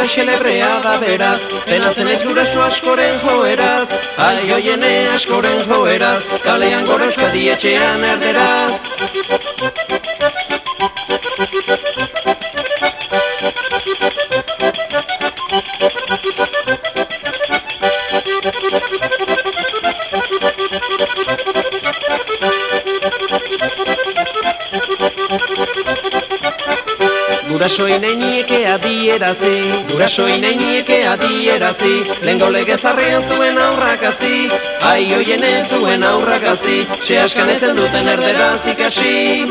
bera xelebrea da beraz, penatzen ez guraso askoren joeraz, ai oiene askoren joeraz, kalean gora Euskadi etxean erderaz. Gurasoi nahi nieke adierazi, gurasoi nahi nieke adierazi, lehengo legezarrean zuen aurrakazi, ai oiene zuen aurrakazi, se askanetzen duten erderaz ikasi.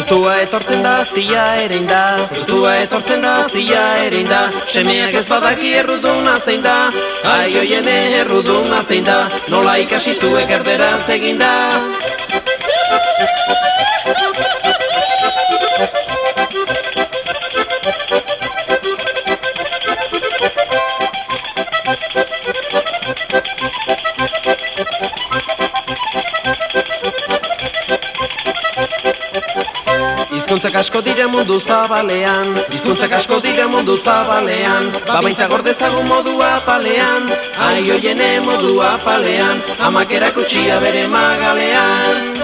Frutua etortzen da, zia erein da, frutua etortzen da, zia erein da, semeak ez badaki erruduna zein da, ai oiene erruduna zein da, nola ikasi zuek erderaz egin da. Hizkuntzak asko dira mundu zabalean, hizkuntzak asko dira mundu zabalean, babaintza gordezagun modua palean, ai oiene modua palean, amak erakutsia bere magalean.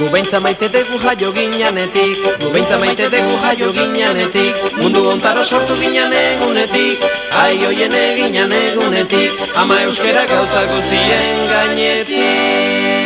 Gubeintza maite dugu jaio ginanetik, gubeintza maite dugu jaio ginanetik, mundu ontaro sortu ginan egunetik, ai oiene ginan egunetik, ama euskera gauza guztien gainetik.